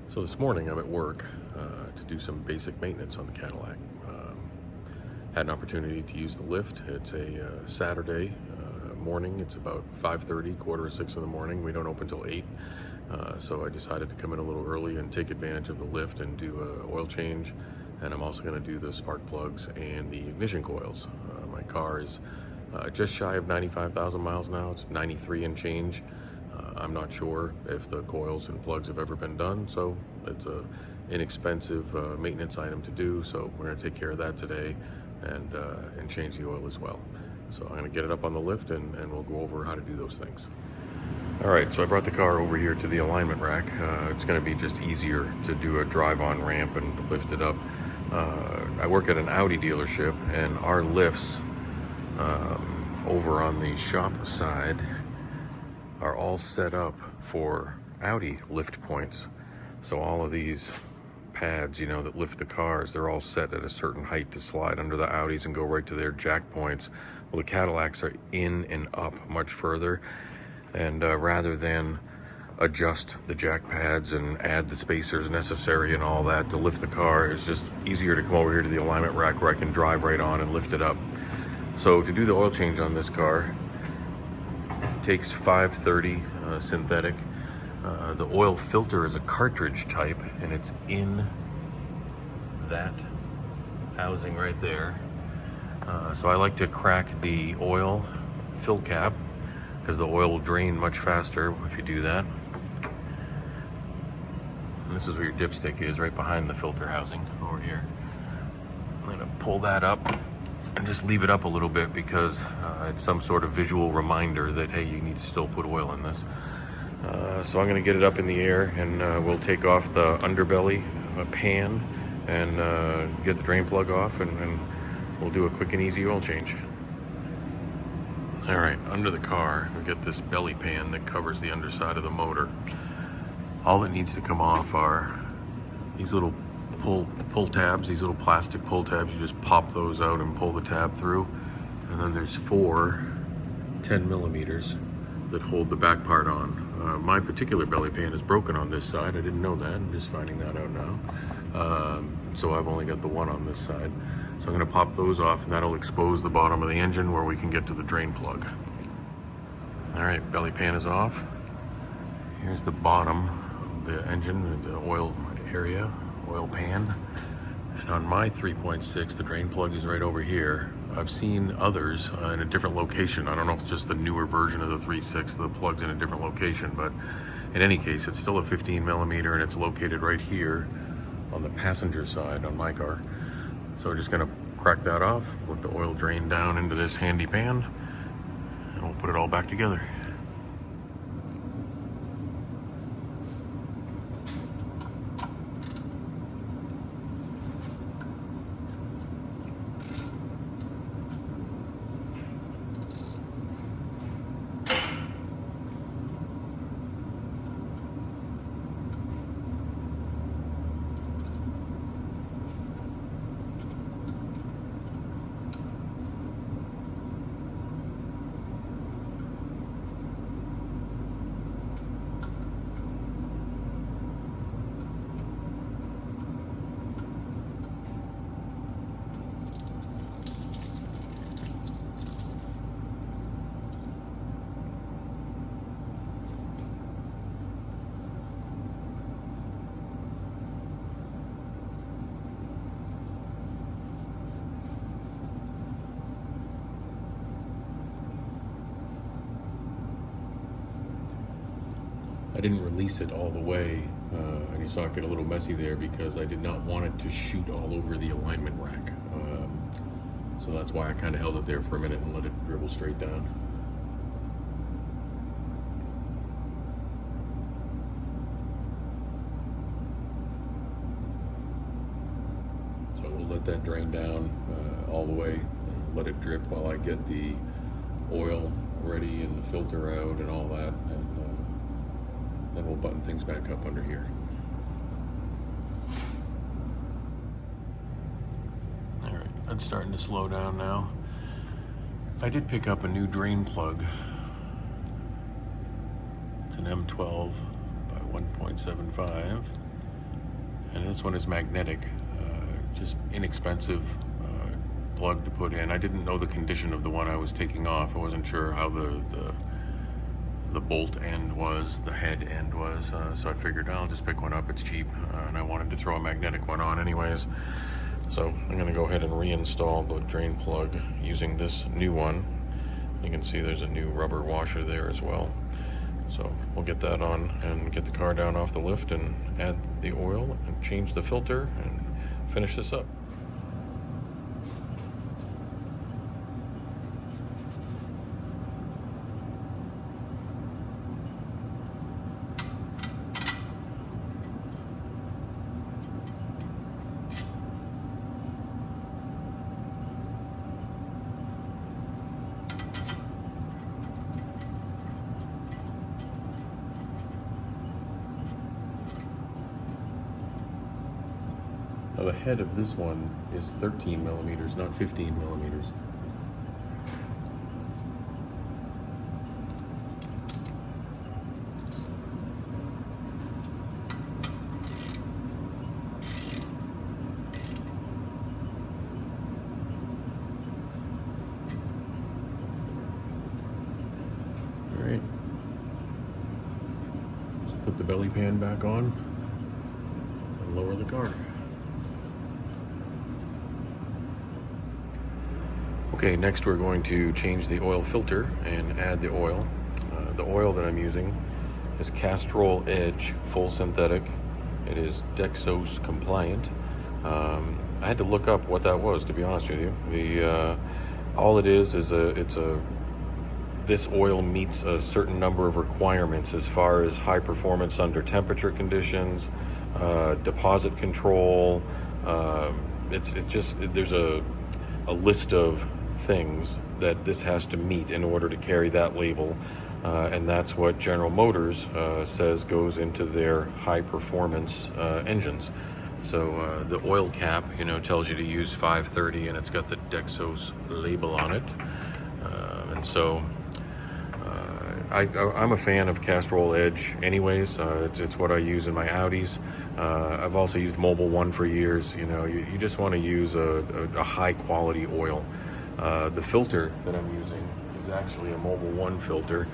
So this morning I'm at work to do some basic maintenance on the Cadillac. Had an opportunity to use the lift. It's a Saturday morning. It's about 5:30, quarter of 6 in the morning. We don't open till 8. So I decided to come in a little early and take advantage of the lift and do an oil change. And I'm also going to do the spark plugs and the ignition coils. My car is just shy of 95,000 miles now. It's 93 and change. I'm not sure if the coils and plugs have ever been done, so it's a inexpensive maintenance item to do. So we're going to take care of that today and change the oil as well. So I'm going to get it up on the lift and we'll go over how to do those things. All right, so I brought the car over here to the alignment rack. It's going to be just easier to do a drive-on ramp and lift it up. I work at an Audi dealership, and our lifts over on the shop side are all set up for Audi lift points. So all of these pads, that lift the cars, they're all set at a certain height to slide under the Audis and go right to their jack points. Well, the Cadillacs are in and up much further, and rather than adjust the jack pads and add the spacers necessary and all that to lift the car, it's just easier to come over here to the alignment rack where I can drive right on and lift it up. So to do the oil change on this car, takes 530 synthetic. The oil filter is a cartridge type, and it's in that housing right there. So I like to crack the oil fill cap because the oil will drain much faster if you do that. And this is where your dipstick is, right behind the filter housing over here. I'm gonna pull that up and just leave it up a little bit because it's some sort of visual reminder that, hey, you need to still put oil in this. So I'm going to get it up in the air, and we'll take off the underbelly pan and get the drain plug off, and we'll do a quick and easy oil change. All right, under the car, we get this belly pan that covers the underside of the motor. All that needs to come off are these little pull tabs, these little plastic pull tabs. You just pop those out and pull the tab through. And then there's 4 10 millimeters that hold the back part on. My particular belly pan is broken on this side. I didn't know that. I'm just finding that out now. So I've only got the one on this side. So I'm going to pop those off, and that'll expose the bottom of the engine where we can get to the drain plug. All right, belly pan is off. Here's the bottom of the engine, the oil area. Oil pan. And on my 3.6, the drain plug is right over here. I've seen others in a different location. I don't know if it's just the newer version of the 3.6, the plug's in a different location, but in any case, it's still a 15 millimeter, and it's located right here on the passenger side on my car. So we're just gonna crack that off, let the oil drain down into this handy pan, and we'll put it all back together. I didn't release it all the way, and you saw it get a little messy there because I did not want it to shoot all over the alignment rack. So that's why I kind of held it there for a minute and let it dribble straight down. So we'll let that drain down all the way, let it drip while I get the oil ready and the filter out and all that, and then we'll button things back up under here. All right, that's starting to slow down now. I did pick up a new drain plug. It's an M12 by 1.75. and this one is magnetic. Just inexpensive plug to put in. I didn't know the condition of the one I was taking off. I wasn't sure how the bolt end was, the head end was, so I figured I'll just pick one up. It's cheap, and I wanted to throw a magnetic one on anyways. So I'm going to go ahead and reinstall the drain plug using this new one. You can see there's a new rubber washer there as well. So we'll get that on and get the car down off the lift and add the oil and change the filter and finish this up. Now the head of this one is 13 millimeters, not 15 millimeters. All right. Just put the belly pan back on and lower the car. Okay, next we're going to change the oil filter and add the oil. The oil that I'm using is Castrol Edge Full Synthetic. It is Dexos compliant. I had to look up what that was, to be honest with you. All it is this oil meets a certain number of requirements as far as high performance under temperature conditions, deposit control. It's just there's a list of things that this has to meet in order to carry that label, and that's what General Motors says goes into their high performance engines. So the oil cap, tells you to use 530, and it's got the Dexos label on it. And so I'm a fan of Castrol Edge anyways. It's what I use in my Audis. I've also used Mobil 1 for years. You just want to use a high quality oil. The filter that I'm using is actually a Mobil 1 filter.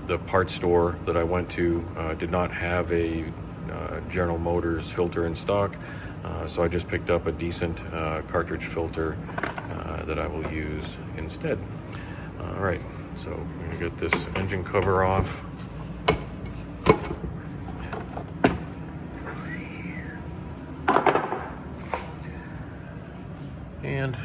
The parts store that I went to did not have a General Motors filter in stock, so I just picked up a decent cartridge filter that I will use instead. All right, so I'm going to get this engine cover off. And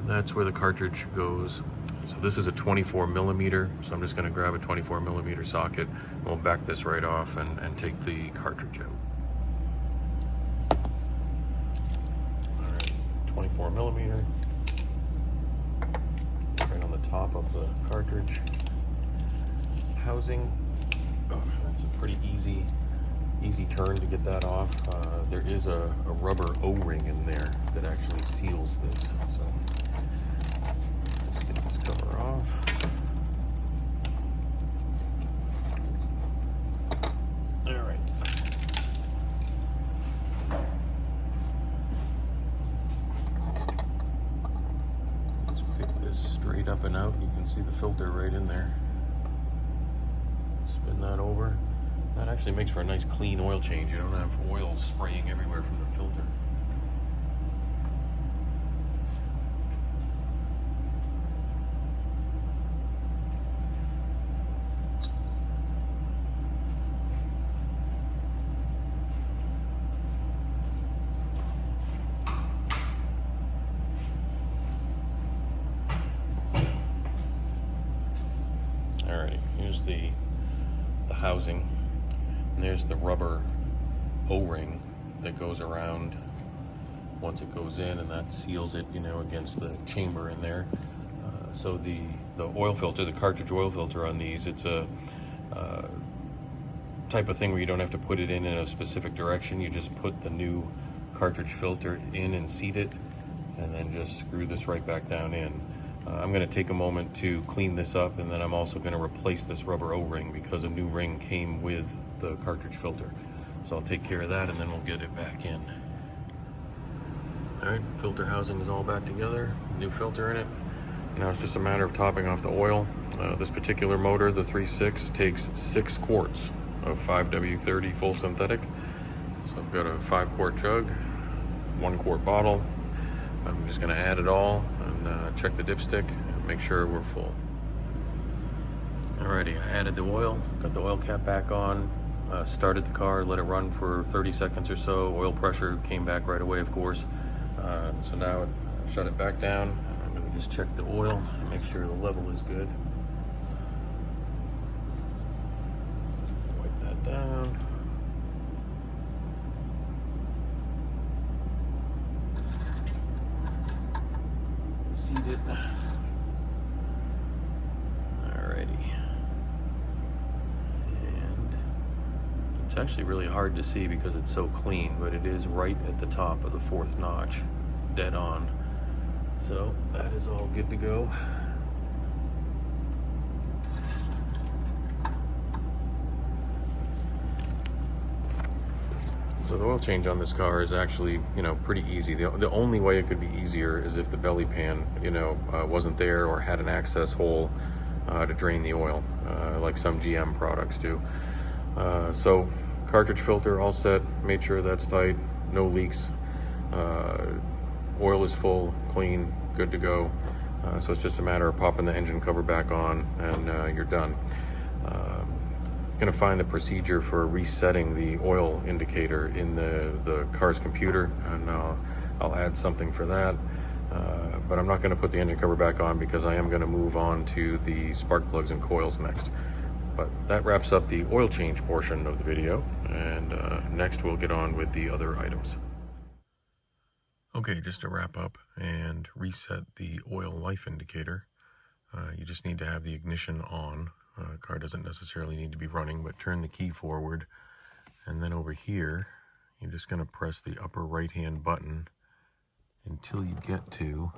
that's where the cartridge goes. So this is a 24 millimeter, so I'm just going to grab a 24 millimeter socket. We'll back this right off and take the cartridge out. All right, 24 millimeter. Right on the top of the cartridge housing. Oh, that's a pretty easy turn to get that off. There is a rubber O-ring in there that actually seals this. So let's get this cover off. All right. Let's pick this straight up and out. You can see the filter right in there. Spin that over. That actually makes for a nice clean oil change. You don't have oil spraying everywhere from the filter. Alrighty, here's the housing. And there's the rubber O-ring that goes around once it goes in, and that seals it, against the chamber in there. So the oil filter, the cartridge oil filter on these, it's a type of thing where you don't have to put it in a specific direction. You just put the new cartridge filter in and seat it, and then just screw this right back down in. I'm going to take a moment to clean this up, and then I'm also going to replace this rubber O-ring because a new ring came with the cartridge filter. So I'll take care of that and then we'll get it back in. All right, filter housing is all back together, new filter in it. Now it's just a matter of topping off the oil. This particular motor, the 3.6, takes 6 quarts of 5W30 full synthetic. So I've got a 5-quart jug, 1-quart bottle. I'm just gonna add it all and check the dipstick and make sure we're full. Alrighty, I added the oil, got the oil cap back on, started the car, let it run for 30 seconds or so. Oil pressure came back right away, of course. So now shut it back down. I'm gonna just check the oil and make sure the level is good. Wipe that down. Seat it. Alrighty. And it's actually really hard to see because it's so clean, but it is right at the top of the 4th notch, dead on. So that is all good to go. So the oil change on this car is actually, pretty easy. The only way it could be easier is if the belly pan, wasn't there or had an access hole to drain the oil, like some GM products do. So cartridge filter all set, made sure that's tight, no leaks. Oil is full, clean, good to go. So it's just a matter of popping the engine cover back on and you're done. Going to find the procedure for resetting the oil indicator in the car's computer, and I'll add something for that. But I'm not going to put the engine cover back on because I am going to move on to the spark plugs and coils next. But that wraps up the oil change portion of the video, and next we'll get on with the other items. Okay, just to wrap up and reset the oil life indicator, you just need to have the ignition on. Car doesn't necessarily need to be running, but turn the key forward, and then over here you're just going to press the upper right hand button until you get to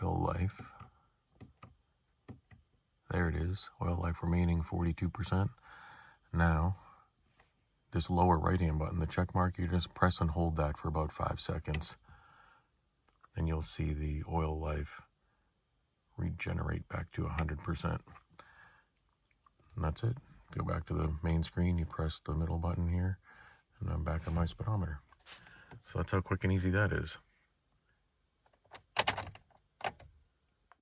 oil life. There it is, oil life remaining 42%. Now this lower right hand button, the check mark, you just press and hold that for about 5 seconds, and you'll see the oil life regenerate back to 100%. And that's it. Go back to the main screen, you press the middle button here, and I'm back on my speedometer. So that's how quick and easy that is.